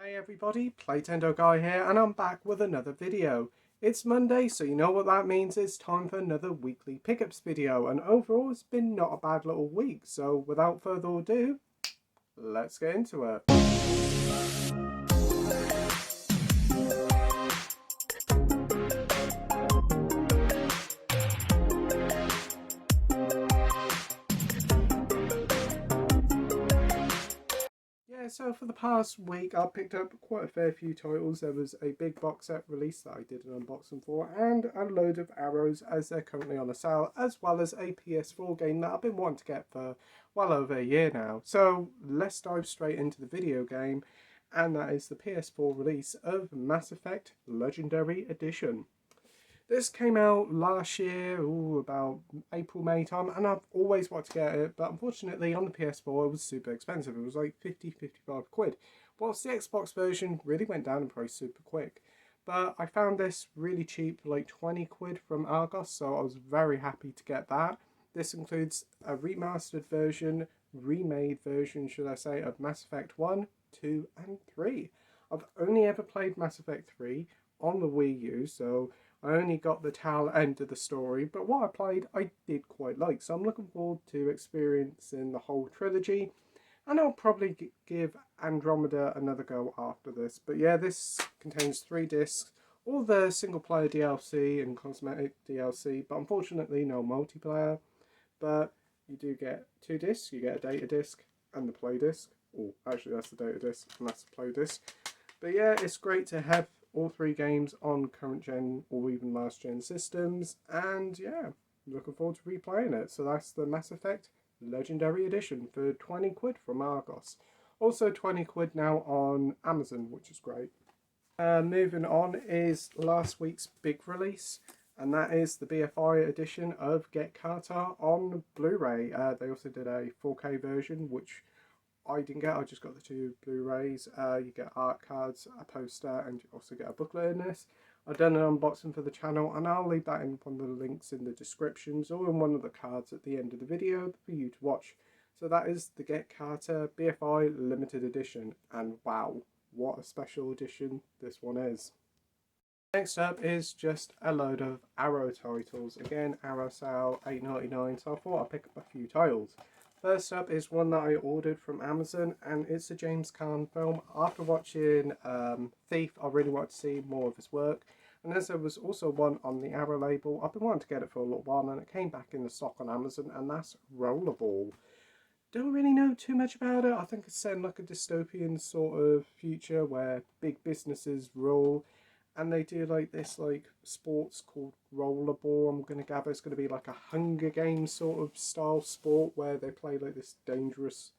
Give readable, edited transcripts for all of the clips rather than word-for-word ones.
Hey everybody, Playtendoguy here, and I'm back with another video. It's Monday, so you know what that means. It's time for another weekly pickups video, and overall it's been not a bad little week. So without further ado, let's get into it. So for the past week I picked up quite a fair few titles. There was a big box set release that I did an unboxing for, and a load of Arrows as they're currently on a sale, as well as a PS4 game that I've been wanting to get for well over a year now. So let's dive straight into the video game, and that is the PS4 release of Mass Effect Legendary Edition. This came out last year, about April, May time, and I've always wanted to get it, but unfortunately on the PS4 it was super expensive. It was like 50-55 quid, whilst the Xbox version really went down in price super quick. But I found this really cheap, like 20 quid from Argos, so I was very happy to get that. This includes a remastered version, remade version should I say, of Mass Effect 1, 2 and 3. I've only ever played Mass Effect 3 on the Wii U, so I only got the tail end of the story, but what I played I did quite like, so I'm looking forward to experiencing the whole trilogy, and I'll probably give Andromeda another go after this. But yeah, this contains 3 discs, all the single player DLC and cosmetic DLC, but unfortunately no multiplayer. But you do get 2 discs, you get a data disc and the play disc. Oh, actually that's the data disc and that's the play disc. But yeah, it's great to have all 3 games on current gen or even last gen systems, and yeah, looking forward to replaying it. So that's the Mass Effect Legendary Edition for 20 quid from Argos. Also 20 quid now on Amazon, which is great. Moving on is last week's big release, and that is the BFI edition of Get Carter on Blu-ray. They also did a 4K version, which I didn't get. I just got the 2 Blu-rays. You get art cards, a poster, and you also get a booklet in this. I've done an unboxing for the channel, and I'll leave that in one of the links in the descriptions or in one of the cards at the end of the video for you to watch. So that is the Get Carter BFI limited edition, and wow, what a special edition this one is. Next up is just a load of Arrow titles. Again, Arrow sale $8.99, so I thought I'd pick up a few titles. First up is one that I ordered from Amazon, and it's a James Caan film. After watching Thief, I really wanted to see more of his work, and as there was also one on the Arrow label, I've been wanting to get it for a little while, and it came back in the stock on Amazon, and that's Rollerball. Don't really know too much about it. I think it's set in like a dystopian sort of future where big businesses rule, and they do like this like sports called rollerball. I'm going to gather it's going to be like a Hunger Games sort of style sport where they play like this dangerous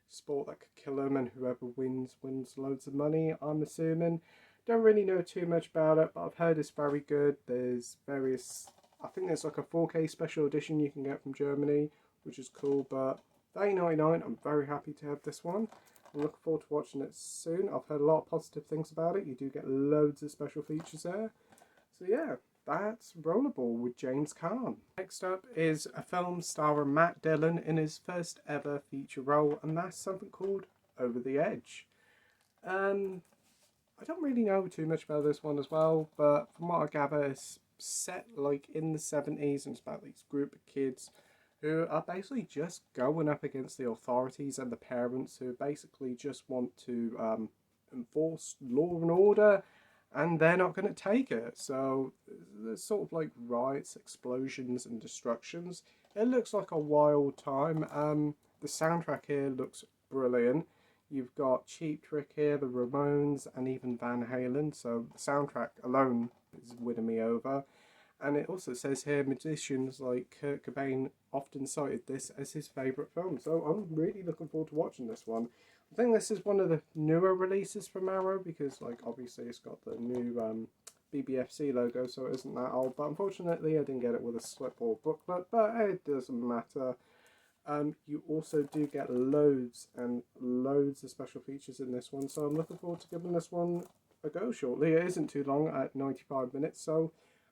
sport that could kill them, and whoever wins loads of money, I'm assuming. Don't really know too much about it, but I've heard it's very good. There's various, I think there's like a 4K special edition you can get from Germany, which is cool. But $8.99, I'm very happy to have this one. I'm looking forward to watching it soon. I've heard a lot of positive things about it. You do get loads of special features there. So yeah, that's Rollerball with James Caan. Next up is a film starring Matt Dillon in his first ever feature role, and that's something called Over the Edge. I don't really know too much about this one as well, but from what I gather, it's set like in the 70s, and it's about this group of kids who are basically just going up against the authorities and the parents who basically just want to enforce law and order, and they're not going to take it. So there's sort of like riots, explosions and destructions. It looks like a wild time. The soundtrack here looks brilliant. You've got Cheap Trick here, the Ramones, and even Van Halen, so the soundtrack alone is winning me over. And it also says here musicians like Kurt Cobain often cited this as his favourite film. So I'm really looking forward to watching this one. I think this is one of the newer releases from Arrow, because like obviously it's got the new BBFC logo, so it isn't that old. But unfortunately I didn't get it with a slip or booklet, but it doesn't matter. You also do get loads and loads of special features in this one, so I'm looking forward to giving this one a go shortly. It isn't too long at 95 minutes, so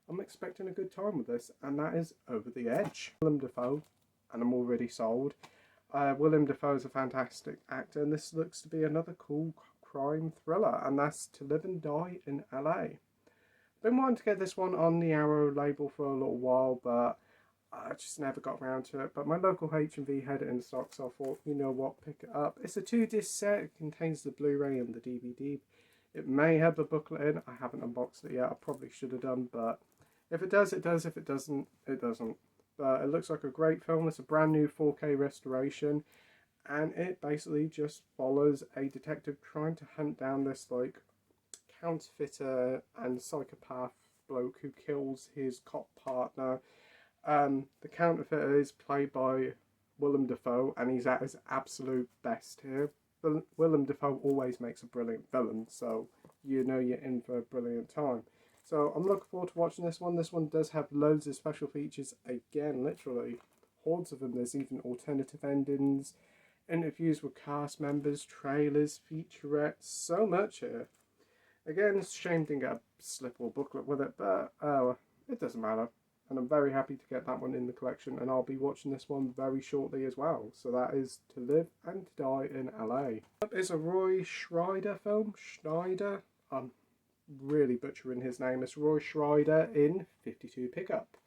I'm expecting a good time with this, and that is Over the Edge. Willem Dafoe, and I'm already sold. Willem Dafoe is a fantastic actor, and this looks to be another cool crime thriller, and that's To Live and Die in LA. Been wanting to get this one on the Arrow label for a little while, but I just never got around to it. But my local H&V had it in stock, so I thought, you know what, pick it up. It's a 2-disc set. It contains the Blu-ray and the DVD. It may have a booklet in. I haven't unboxed it yet. I probably should have done, but if it does, it does. If it doesn't, it doesn't. But it looks like a great film. It's a brand new 4K restoration, and it basically just follows a detective trying to hunt down this like counterfeiter and psychopath bloke who kills his cop partner. The counterfeiter is played by Willem Dafoe, and he's at his absolute best here. Willem Dafoe always makes a brilliant villain, so you know you're in for a brilliant time. So I'm looking forward to watching this one. This one does have loads of special features. Again, literally hordes of them. There's even alternative endings, interviews with cast members, trailers, featurettes, so much here. Again, it's a shame didn't get a slip or booklet with it, but it doesn't matter. And I'm very happy to get that one in the collection, and I'll be watching this one very shortly as well. So that is To Live and Die in LA. It's a Roy Schreider film. Schneider. I'm really butchering his name. It's Roy Schreider in 52 Pickup.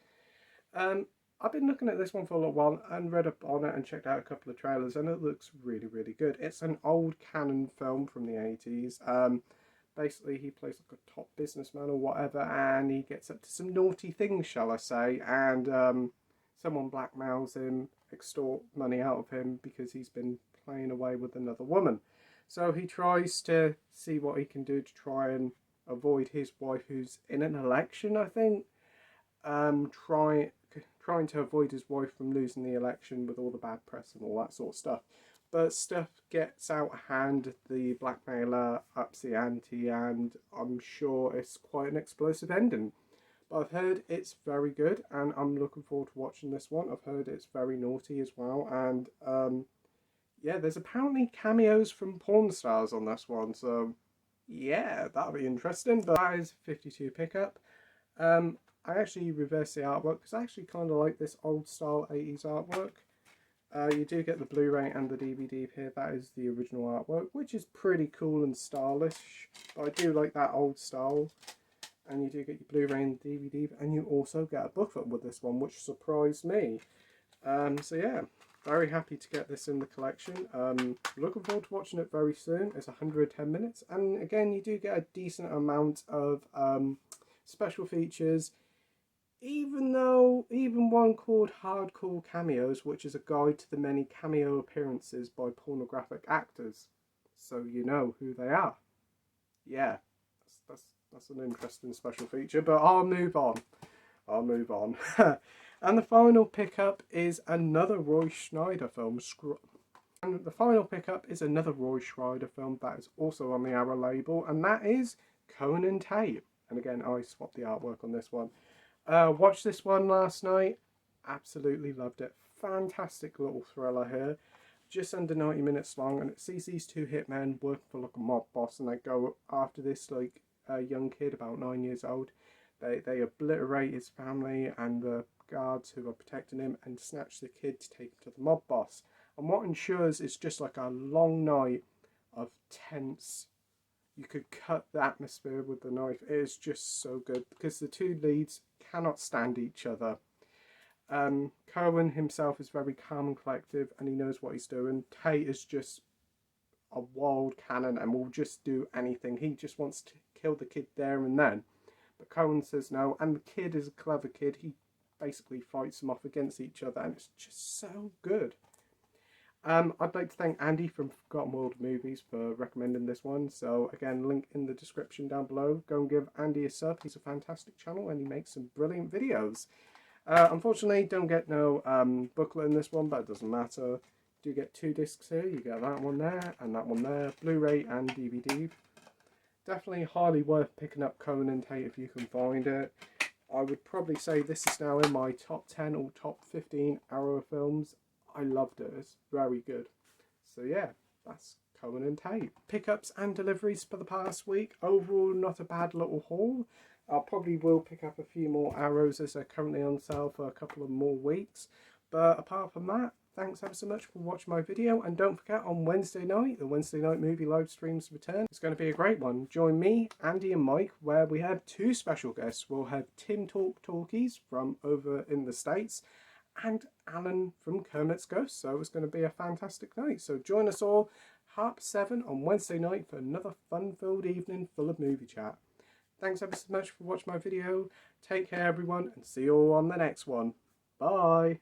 I've been looking at this one for a little while and read up on it and checked out a couple of trailers, and it looks really, really good. It's an old canon film from the 80s. Basically, he plays like a top businessman or whatever, and he gets up to some naughty things, shall I say, and someone blackmails him, extort money out of him because he's been playing away with another woman. So he tries to see what he can do to try and avoid his wife, who's in an election, I think, trying to avoid his wife from losing the election with all the bad press and all that sort of stuff. But stuff gets out of hand, the blackmailer ups the ante, and I'm sure it's quite an explosive ending. But I've heard it's very good, and I'm looking forward to watching this one. I've heard it's very naughty as well, and yeah, there's apparently cameos from porn stars on this one, so yeah, that'll be interesting. But that is 52 Pickup. I actually reversed the artwork because I actually kind of like this old style 80s artwork. You do get the Blu-ray and the DVD here. That is the original artwork, which is pretty cool and stylish. But I do like that old style. And you do get your Blu-ray and DVD, and you also get a booklet with this one, which surprised me. So yeah, very happy to get this in the collection. Looking forward to watching it very soon. It's 110 minutes, and again, you do get a decent amount of special features. Even one called Hardcore Cameos, which is a guide to the many cameo appearances by pornographic actors, so you know who they are. Yeah, that's an interesting special feature, but I'll move on. And the final pickup is another Roy Schreider film. And the final pickup is another Roy Schreider film that is also on the Arrow label, and that is Conan Tate. And again, I swapped the artwork on this one. Watched this one last night, absolutely loved it. Fantastic little thriller here, just under 90 minutes long, and it sees these two hitmen working for like a mob boss, and they go after this like young kid about 9 years old. They obliterate his family and the guards who are protecting him, and snatch the kid to take him to the mob boss. And what ensures is just like a long night of tense. You could cut the atmosphere with the knife. It is just so good because the two leads cannot stand each other. Cohen himself is very calm and collective, and he knows what he's doing. Tate is just a wild cannon and will just do anything. He just wants to kill the kid there and then. But Cohen says no, and the kid is a clever kid. He basically fights them off against each other, and it's just so good. I'd like to thank Andy from Forgotten World Movies for recommending this one. So again, link in the description down below. Go and give Andy a sub. He's a fantastic channel and he makes some brilliant videos. Unfortunately, don't get no booklet in this one, but it doesn't matter. Do get 2 discs here. You get that one there and that one there. Blu-ray and DVD. Definitely highly worth picking up Conan Tate if you can find it. I would probably say this is now in my top 10 or top 15 Arrow films. I loved it. It's very good. So yeah, that's Conan Tate. Pickups and deliveries for the past week. Overall, not a bad little haul. I probably will pick up a few more Arrows as they're currently on sale for a couple of more weeks. But apart from that, thanks ever so much for watching my video, and don't forget, on Wednesday night, the Wednesday night movie live streams return. It's going to be a great one. Join me, Andy and Mike, where we have two special guests. We'll have Tim Talkies from over in the States and Alan from Kermit's Ghost. So it's going to be a fantastic night. So join us all 7:30 on Wednesday night for another fun-filled evening full of movie chat. Thanks ever so much for watching my video. Take care everyone, and see you all on the next one. Bye.